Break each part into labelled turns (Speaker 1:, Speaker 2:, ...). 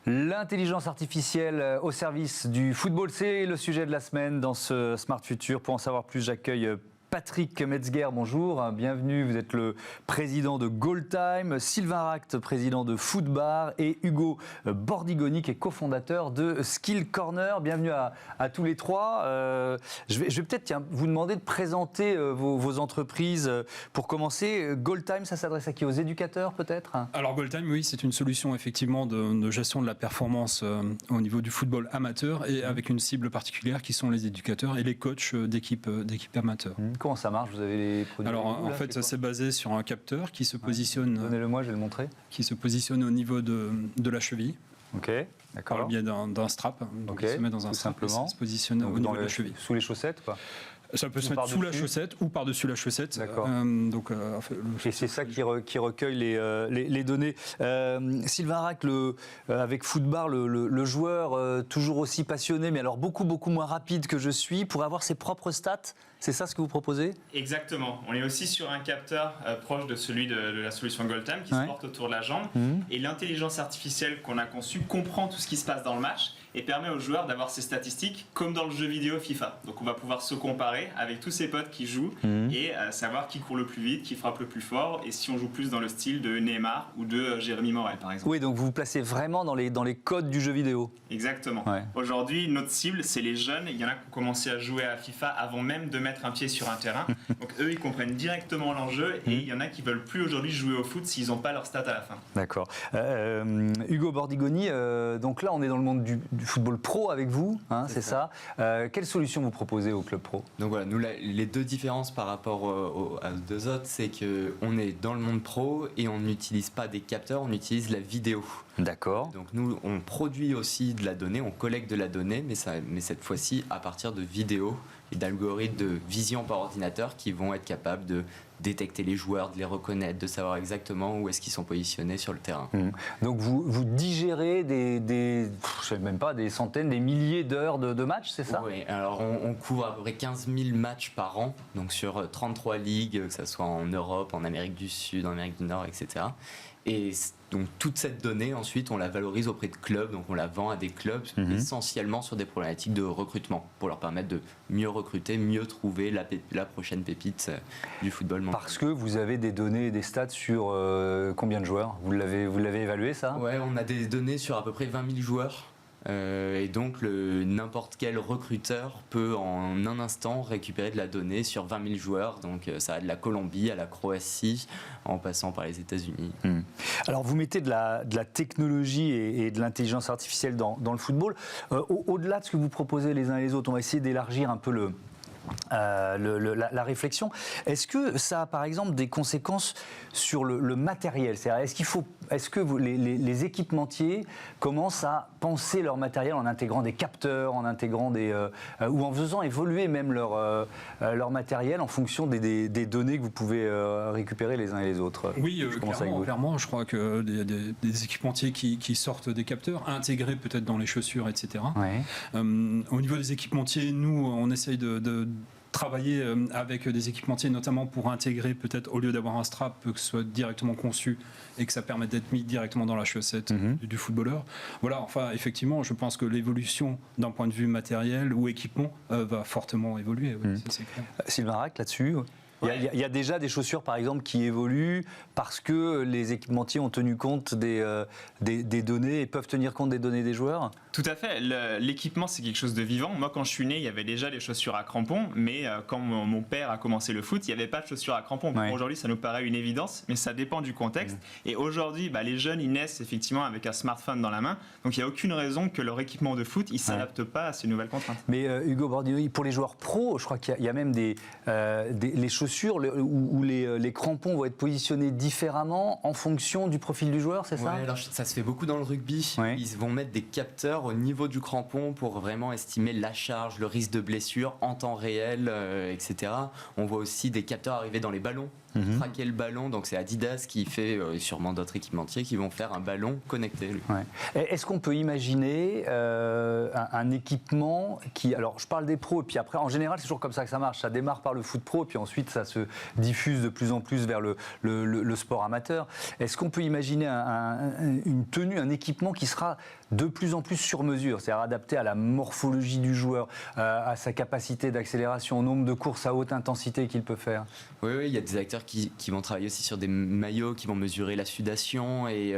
Speaker 1: L'intelligence artificielle au service du football, c'est le sujet de la semaine dans ce Smart Future. Pour en savoir plus, j'accueille Patrick Metzger, bonjour, bienvenue, vous êtes le président de GoalTime, Sylvain Ract, président de Footbar et Hugo Bordigoni qui est cofondateur de Skill Corner. Bienvenue à tous les trois. Je vais peut-être vous demander de présenter vos entreprises. Pour commencer, GoalTime, ça s'adresse à qui? Aux éducateurs peut-être?
Speaker 2: Alors GoalTime, oui, c'est une solution effectivement de gestion de la performance au niveau du football amateur et avec une cible particulière qui sont les éducateurs et les coachs d'équipes amateurs.
Speaker 1: Comment ça marche? Vous avez les produits?
Speaker 2: Alors en fait, ça c'est basé sur un capteur qui se positionne.
Speaker 1: Donnez-le-moi, je vais le montrer.
Speaker 2: Qui se positionne au niveau de la cheville.
Speaker 1: Ok, d'accord.
Speaker 2: Par le biais d'un strap. Donc il se met dans un strap et se positionne au niveau de la cheville.
Speaker 1: Sous les chaussettes, quoi.
Speaker 2: Ça peut se mettre sous la chaussette ou par-dessus la chaussette.
Speaker 1: D'accord. Et c'est ça qui recueille les données. Sylvain Ract, avec Footbar, le joueur toujours aussi passionné, mais alors beaucoup moins rapide que je suis, pour avoir ses propres stats. C'est ça ce que vous proposez?
Speaker 3: Exactement. On est aussi sur un capteur proche de celui de la solution GoalTime qui se porte autour de la jambe. Et l'intelligence artificielle qu'on a conçue comprend tout ce qui se passe dans le match et permet aux joueurs d'avoir ces statistiques comme dans le jeu vidéo FIFA. Donc on va pouvoir se comparer avec tous ses potes qui jouent et savoir qui court le plus vite, qui frappe le plus fort et si on joue plus dans le style de Neymar ou de Jérémy Morel par exemple.
Speaker 1: Oui, donc vous vous placez vraiment dans les codes du jeu vidéo.
Speaker 3: Exactement.
Speaker 1: Ouais.
Speaker 3: Aujourd'hui, notre cible, c'est les jeunes. Il y en a qui ont commencé à jouer à FIFA avant même de mettre un pied sur un terrain. Donc eux, ils comprennent directement l'enjeu et il y en a qui veulent plus aujourd'hui jouer au foot s'ils n'ont pas leur stat à la fin.
Speaker 1: D'accord. Hugo Bordigoni, donc là, on est dans le monde du football pro avec vous, hein, c'est ça. Quelle solution vous proposez au club pro?
Speaker 4: Donc voilà, nous, les deux différences par rapport aux deux autres, c'est qu'on est dans le monde pro et on n'utilise pas des capteurs, on utilise la vidéo.
Speaker 1: D'accord.
Speaker 4: Donc nous, on produit aussi de la donnée, on collecte de la donnée, mais cette fois-ci à partir de vidéos et d'algorithmes de vision par ordinateur qui vont être capables de détecter les joueurs, de les reconnaître, de savoir exactement où est-ce qu'ils sont positionnés sur le terrain.
Speaker 1: Donc vous digérez je sais même pas, des centaines, des milliers d'heures de matchs, c'est ça?
Speaker 4: Oui, alors on couvre à peu près 15 000 matchs par an, donc sur 33 ligues, que ce soit en Europe, en Amérique du Sud, en Amérique du Nord, etc. Et donc toute cette donnée, ensuite, on la valorise auprès de clubs, donc on la vend à des clubs, essentiellement sur des problématiques de recrutement, pour leur permettre de mieux recruter, mieux trouver la prochaine pépite du football mondial.
Speaker 1: Parce que vous avez des données et des stats sur combien de joueurs? Vous l'avez évalué, ça?
Speaker 4: Ouais, on a des données sur à peu près 20 000 joueurs. Et donc n'importe quel recruteur peut en un instant récupérer de la donnée sur 20 000 joueurs. Donc ça va de la Colombie à la Croatie en passant par les États-Unis.
Speaker 1: Alors vous mettez de la technologie et de l'intelligence artificielle dans le football. Au-delà de ce que vous proposez les uns et les autres, on va essayer d'élargir un peu la réflexion. Est-ce que ça a par exemple des conséquences sur le matériel? C'est-à-dire, est-ce que les équipementiers commencent à penser leur matériel en intégrant des capteurs, en intégrant ou en faisant évoluer même leur matériel en fonction des données que vous pouvez récupérer les uns et les autres?
Speaker 2: Oui, clairement, je crois que des équipementiers qui sortent des capteurs, intégrés peut-être dans les chaussures, etc.
Speaker 1: Ouais.
Speaker 2: Au niveau des équipementiers, nous, on essaye de travailler avec des équipementiers, notamment pour intégrer peut-être, au lieu d'avoir un strap, que ce soit directement conçu et que ça permette d'être mis directement dans la chaussette du footballeur. Voilà, enfin, effectivement, je pense que l'évolution d'un point de vue matériel ou équipement va fortement évoluer. Oui, ça, c'est clair.
Speaker 1: Sylvain Ract, là-dessus? Il y a déjà des chaussures, par exemple, qui évoluent parce que les équipementiers ont tenu compte des données et peuvent tenir compte des données des joueurs?
Speaker 3: Tout à fait. L'équipement, c'est quelque chose de vivant. Moi, quand je suis né, il y avait déjà les chaussures à crampons, mais quand mon père a commencé le foot, il n'y avait pas de chaussures à crampons. Ouais. Aujourd'hui, ça nous paraît une évidence, mais ça dépend du contexte. Et aujourd'hui, les jeunes, ils naissent effectivement avec un smartphone dans la main, donc il n'y a aucune raison que leur équipement de foot, il ne s'adapte pas à ces nouvelles contraintes.
Speaker 1: Mais Hugo Bordigoni, pour les joueurs pros, je crois qu'il y a même les chaussures où les crampons vont être positionnés différemment en fonction du profil du joueur, c'est ça?
Speaker 4: Ouais, alors ça se fait beaucoup dans le rugby. Ouais. Ils vont mettre des capteurs au niveau du crampon pour vraiment estimer la charge, le risque de blessure en temps réel, etc. On voit aussi des capteurs arriver dans les ballons traquer le ballon. Donc c'est Adidas qui fait, et sûrement d'autres équipementiers, qui vont faire un ballon connecté.
Speaker 1: Est-ce qu'on peut imaginer un équipement qui... Alors, je parle des pros, et puis après, en général, c'est toujours comme ça que ça marche. Ça démarre par le foot pro, et puis ensuite, ça se diffuse de plus en plus vers le sport amateur. Est-ce qu'on peut imaginer une tenue, un équipement qui sera de plus en plus sur mesure, c'est-à-dire adapté à la morphologie du joueur, à sa capacité d'accélération, au nombre de courses à haute intensité qu'il peut faire?
Speaker 4: Oui, il y a des acteurs qui vont travailler aussi sur des maillots, qui vont mesurer la sudation et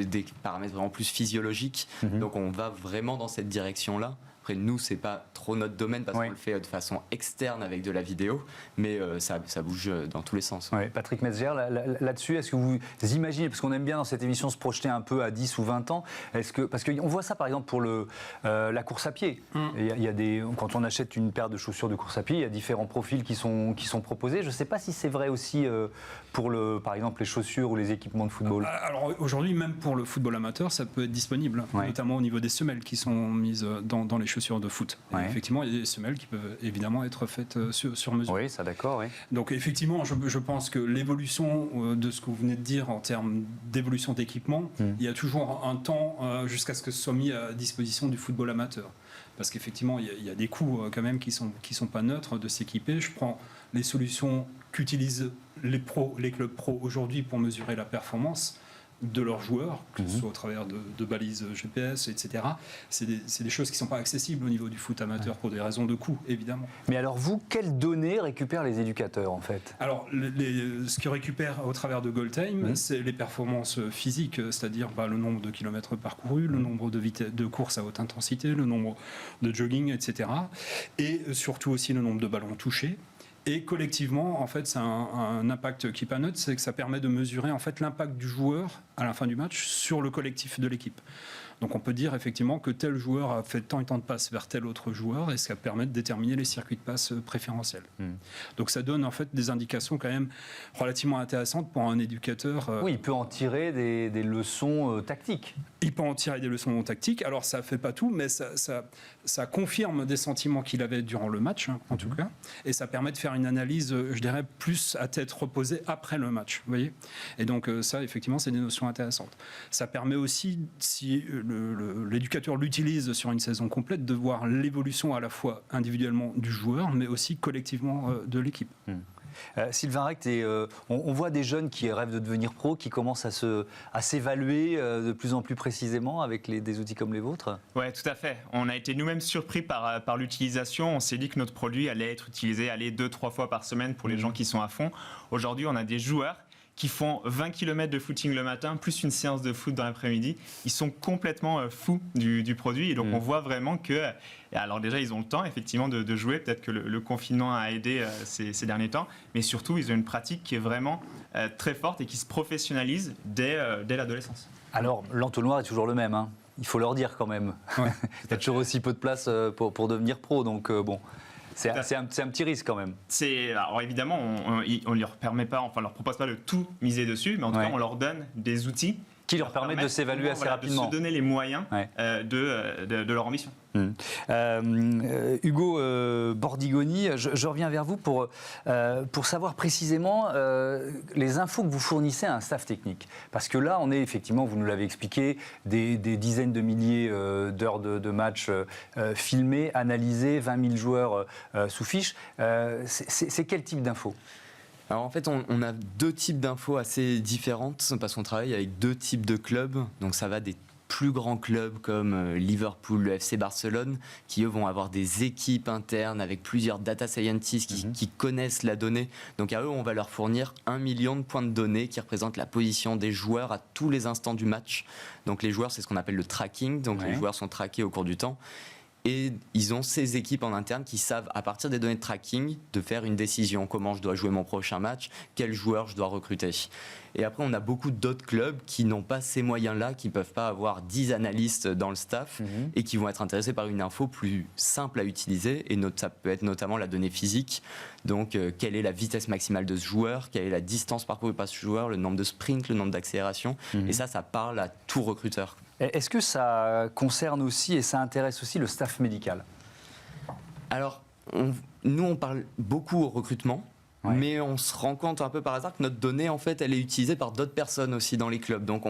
Speaker 4: des paramètres vraiment plus physiologiques. Donc on va vraiment dans cette direction-là. Après, nous, c'est pas trop notre domaine parce qu'on le fait de façon externe avec de la vidéo, mais ça bouge dans tous les sens.
Speaker 1: Patrick Metzger, là-dessus, est-ce que vous imaginez, parce qu'on aime bien dans cette émission se projeter un peu à 10 ou 20 ans, parce qu'on voit ça par exemple pour la course à pied. Il y a quand on achète une paire de chaussures de course à pied, il y a différents profils qui sont proposés. Je ne sais pas si c'est vrai aussi pour par exemple les chaussures ou les équipements de football.
Speaker 2: Alors aujourd'hui, même pour le football amateur, ça peut être disponible, notamment au niveau des semelles qui sont mises dans les chaussures de foot. Effectivement, il y a des semelles qui peuvent évidemment être faites sur mesure.
Speaker 1: Oui, ça d'accord. Oui.
Speaker 2: Donc effectivement, je pense que l'évolution de ce que vous venez de dire en termes d'évolution d'équipement, il y a toujours un temps jusqu'à ce que ce soit mis à disposition du football amateur. Parce qu'effectivement, il y a des coûts quand même qui sont pas neutres de s'équiper. Je prends les solutions qu'utilisent les clubs pros aujourd'hui pour mesurer la performance de leurs joueurs, que ce soit au travers de balises GPS, etc. C'est des choses qui ne sont pas accessibles au niveau du foot amateur pour des raisons de coût, évidemment.
Speaker 1: Mais alors vous, quelles données récupèrent les éducateurs en fait?
Speaker 2: Alors, ce qu'ils récupèrent au travers de Goaltime, c'est les performances physiques, c'est-à-dire le nombre de kilomètres parcourus, le nombre de courses à haute intensité, le nombre de jogging, etc. Et surtout aussi le nombre de ballons touchés. Et collectivement, en fait, c'est un impact keep a note, c'est que ça permet de mesurer en fait l'impact du joueur à la fin du match sur le collectif de l'équipe. Donc on peut dire effectivement que tel joueur a fait tant et tant de passes vers tel autre joueur et ça permet de déterminer les circuits de passes préférentiels. Donc ça donne en fait des indications quand même relativement intéressantes pour un éducateur.
Speaker 1: Oui, il peut en tirer des leçons tactiques.
Speaker 2: Il peut en tirer des leçons tactiques. Alors ça ne fait pas tout, mais ça confirme des sentiments qu'il avait durant le match, en tout cas. Et ça permet de faire une analyse, je dirais, plus à tête reposée après le match. Vous voyez ? Et donc ça, effectivement, c'est des notions intéressantes. Ça permet aussi, si l'éducateur l'utilise sur une saison complète, de voir l'évolution à la fois individuellement du joueur, mais aussi collectivement de l'équipe.
Speaker 1: Sylvain Recht, on voit des jeunes qui rêvent de devenir pro, qui commencent à s'évaluer de plus en plus précisément avec des outils comme les vôtres.
Speaker 3: Oui, tout à fait. On a été nous-mêmes surpris par l'utilisation. On s'est dit que notre produit allait être utilisé 2-3 fois par semaine pour les gens qui sont à fond. Aujourd'hui, on a des joueurs qui font 20 km de footing le matin, plus une séance de foot dans l'après-midi. Ils sont complètement fous du produit. Et donc, on voit vraiment que... Alors déjà, ils ont le temps, effectivement, de jouer. Peut-être que le confinement a aidé ces derniers temps. Mais surtout, ils ont une pratique qui est vraiment très forte et qui se professionnalise dès l'adolescence.
Speaker 1: Alors, l'entonnoir est toujours le même, hein. Il faut leur dire quand même. Ouais, il y a toujours aussi peu de place pour devenir pro. Donc, bon... C'est un petit risque quand même.
Speaker 3: Alors évidemment, on leur permet pas, enfin, on leur propose pas de tout miser dessus, mais en tout cas, on leur donne des outils
Speaker 1: qui leur permettent de s'évaluer assez rapidement,
Speaker 3: de se donner les moyens de leur ambition.
Speaker 1: Hugo Bordigoni, je reviens vers vous pour savoir précisément les infos que vous fournissez à un staff technique. Parce que là, on est effectivement, vous nous l'avez expliqué, des dizaines de milliers d'heures de matchs filmés, analysés, 20 000 joueurs sous fiche. C'est quel type d'infos ?
Speaker 4: Alors en fait, on a deux types d'infos assez différentes parce qu'on travaille avec deux types de clubs. Donc ça va des plus grands clubs comme Liverpool, le FC Barcelone, qui eux vont avoir des équipes internes avec plusieurs data scientists qui connaissent la donnée. Donc à eux, on va leur fournir 1 million de points de données qui représentent la position des joueurs à tous les instants du match. Donc les joueurs, c'est ce qu'on appelle le tracking. Donc les joueurs sont traqués au cours du temps. Et ils ont ces équipes en interne qui savent, à partir des données de tracking, de faire une décision. Comment je dois jouer mon prochain match, quel joueur je dois recruter. Et après, on a beaucoup d'autres clubs qui n'ont pas ces moyens-là, qui ne peuvent pas avoir 10 analystes dans le staff et qui vont être intéressés par une info plus simple à utiliser. Et ça peut être notamment la donnée physique. Donc, quelle est la vitesse maximale de ce joueur, quelle est la distance parcourue par ce joueur, le nombre de sprints, le nombre d'accélérations. Et ça parle à tout recruteur.
Speaker 1: Est-ce que ça concerne aussi et ça intéresse aussi le staff médical ?
Speaker 4: Alors, nous, on parle beaucoup au recrutement.
Speaker 1: Ouais.
Speaker 4: Mais on se rend compte un peu par hasard que notre donnée, en fait, elle est utilisée par d'autres personnes aussi dans les clubs. Donc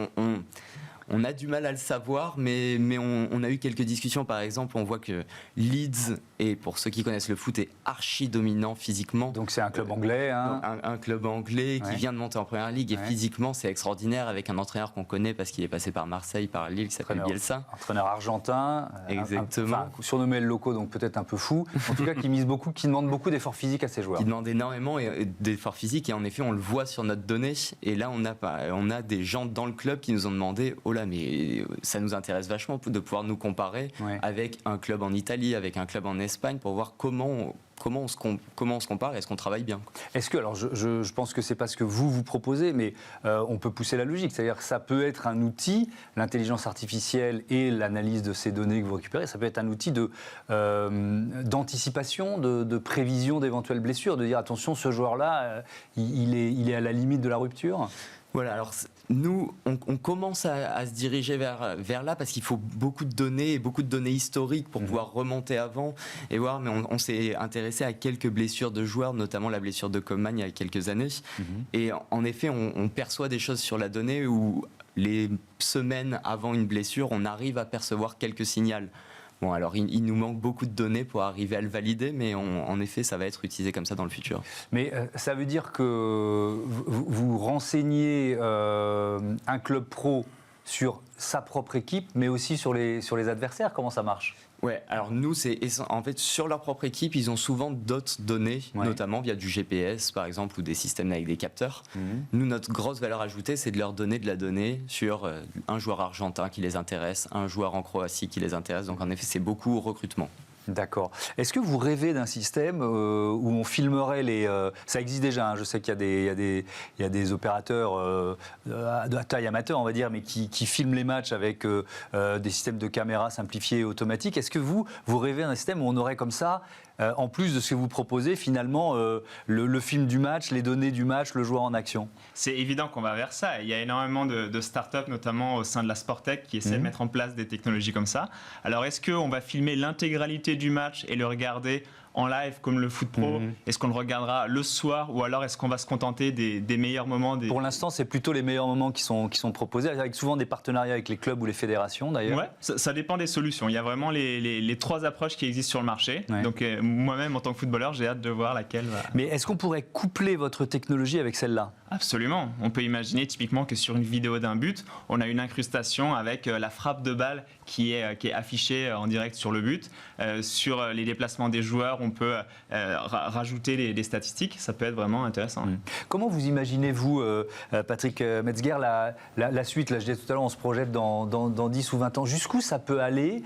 Speaker 4: on a du mal à le savoir, mais on a eu quelques discussions. Par exemple, on voit que Leeds, et pour ceux qui connaissent le foot, est archi dominant physiquement.
Speaker 1: Donc c'est un club anglais. Hein.
Speaker 4: Un club anglais qui vient de monter en première ligue, et physiquement c'est extraordinaire, avec un entraîneur qu'on connaît parce qu'il est passé par Marseille, par Lille, qui s'appelle Bielsa.
Speaker 1: Entraîneur argentin.
Speaker 4: Exactement.
Speaker 1: Surnommé le loco, donc peut-être un peu fou. En tout cas, qui demande beaucoup d'efforts physiques à ses joueurs.
Speaker 4: Qui demande énormément d'efforts physiques, et en effet on le voit sur notre donnée. Et là on a des gens dans le club qui nous ont demandé, oh là, mais ça nous intéresse vachement de pouvoir nous comparer avec un club en Italie, avec un club en Espagne, pour voir comment on se compare et est-ce qu'on travaille bien.
Speaker 1: Est-ce que, alors je pense que c'est pas ce que vous proposez, mais on peut pousser la logique, c'est-à-dire que ça peut être un outil, l'intelligence artificielle et l'analyse de ces données que vous récupérez, ça peut être un outil d'anticipation, de prévision d'éventuelles blessures, de dire attention, ce joueur-là, il est à la limite de la rupture.
Speaker 4: Voilà, alors nous, on commence à se diriger vers là, parce qu'il faut beaucoup de données historiques pour pouvoir remonter avant et voir, mais on s'est intéressé à quelques blessures de joueurs, notamment la blessure de Coman il y a quelques années. Et en effet, on perçoit des choses sur la donnée où les semaines avant une blessure, on arrive à percevoir quelques signaux. Bon, alors il nous manque beaucoup de données pour arriver à le valider, mais en effet, ça va être utilisé comme ça dans le futur.
Speaker 1: Mais ça veut dire que vous renseignez un club pro sur sa propre équipe, mais aussi sur les adversaires. Comment ça marche ?
Speaker 4: Ouais, alors nous, en fait, sur leur propre équipe, ils ont souvent d'autres données, notamment via du GPS, par exemple, ou des systèmes avec des capteurs. Nous, notre grosse valeur ajoutée, c'est de leur donner de la donnée sur un joueur argentin qui les intéresse, un joueur en Croatie qui les intéresse. Donc, en effet, c'est beaucoup recrutement.
Speaker 1: D'accord. Est-ce que vous rêvez d'un système où on filmerait les... ça existe déjà, hein, je sais qu'il y a des opérateurs de taille amateur, on va dire, mais qui filment les matchs avec des systèmes de caméra simplifiés et automatiques. Est-ce que vous rêvez d'un système où on aurait comme ça, en plus de ce que vous proposez, finalement, le film du match, les données du match, le joueur en action ?
Speaker 3: C'est évident qu'on va vers ça. Il y a énormément de startups, notamment au sein de la Sportec, qui essaient de mettre en place des technologies comme ça. Alors, est-ce qu'on va filmer l'intégralité du match et le regarder en live comme le foot pro? Est-ce qu'on le regardera le soir, ou alors est-ce qu'on va se contenter des meilleurs moments
Speaker 1: Pour l'instant, c'est plutôt les meilleurs moments qui sont proposés, avec souvent des partenariats avec les clubs ou les fédérations d'ailleurs.
Speaker 3: Ouais, ça dépend des solutions. Il y a vraiment les trois approches qui existent sur le marché. Ouais. Donc moi-même, en tant que footballeur, j'ai hâte de voir laquelle va...
Speaker 1: Mais est-ce qu'on pourrait coupler votre technologie avec celle-là ?
Speaker 3: Absolument. On peut imaginer typiquement que sur une vidéo d'un but, on a une incrustation avec la frappe de balle qui est affichée en direct sur le but. Sur les déplacements des joueurs, on peut rajouter des statistiques. Ça peut être vraiment intéressant.
Speaker 1: Comment vous imaginez-vous, Patrick Metzger, la suite? Là, je disais tout à l'heure, on se projette dans 10 ou 20 ans. Jusqu'où ça peut aller,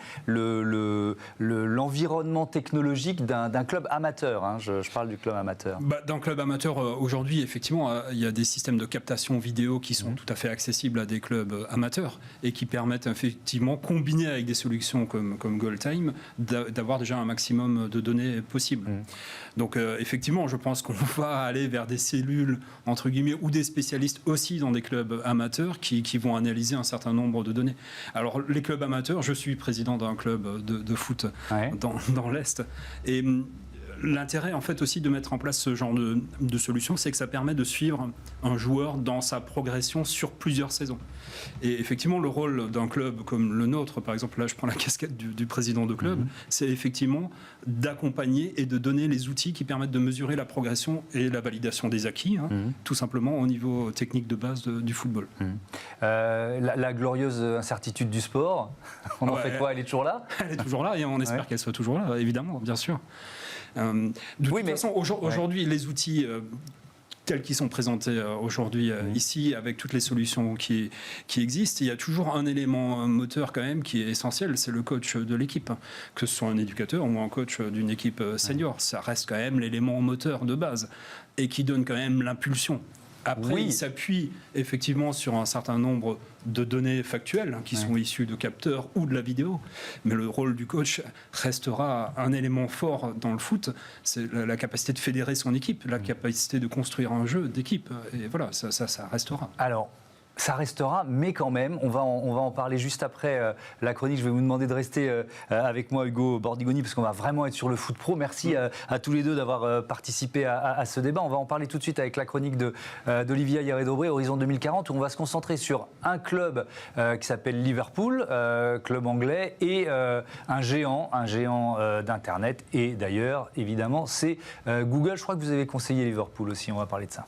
Speaker 1: l'environnement technologique d'un club amateur, hein, je parle du club amateur.
Speaker 2: Dans le club amateur, aujourd'hui, effectivement, il y a des systèmes de captation vidéo qui sont tout à fait accessibles à des clubs amateurs et qui permettent effectivement, combinés avec des solutions comme GoalTime, d'avoir déjà un maximum de données possibles. Donc effectivement, je pense qu'on va aller vers des cellules, entre guillemets, ou des spécialistes aussi dans des clubs amateurs qui vont analyser un certain nombre de données. Alors les clubs amateurs, je suis président d'un club de foot dans l'Est, et l'intérêt en fait aussi de mettre en place ce genre de solution, c'est que ça permet de suivre un joueur dans sa progression sur plusieurs saisons. Et effectivement, le rôle d'un club comme le nôtre, par exemple, là je prends la casquette du président de club, c'est effectivement d'accompagner et de donner les outils qui permettent de mesurer la progression et la validation des acquis, tout simplement au niveau technique de base du football.
Speaker 1: La glorieuse incertitude du sport, on en fait quoi? Elle est toujours là?
Speaker 2: Elle est toujours là, et on espère qu'elle soit toujours là, évidemment, bien sûr. De toute façon, aujourd'hui, les outils tels qu'ils sont présentés aujourd'hui ici, avec toutes les solutions qui existent, il y a toujours un élément moteur quand même qui est essentiel, c'est le coach de l'équipe. Que ce soit un éducateur ou un coach d'une équipe senior, ça reste quand même l'élément moteur de base et qui donne quand même l'impulsion. Après, il s'appuie effectivement sur un certain nombre de données factuelles qui sont issues de capteurs ou de la vidéo. Mais le rôle du coach restera un élément fort dans le foot. C'est la capacité de fédérer son équipe, la capacité de construire un jeu d'équipe. Et voilà, ça restera.
Speaker 1: Alors, Ça restera, mais quand même, on va en parler juste après la chronique. Je vais vous demander de rester avec moi, Hugo Bordigoni, parce qu'on va vraiment être sur le foot pro. Merci à tous les deux d'avoir participé à ce débat. On va en parler tout de suite avec la chronique d'Olivier Ayeré-Dobré, Horizon 2040, où on va se concentrer sur un club qui s'appelle Liverpool, club anglais, et un géant d'Internet. Et d'ailleurs, évidemment, c'est Google. Je crois que vous avez conseillé Liverpool aussi, on va parler de ça.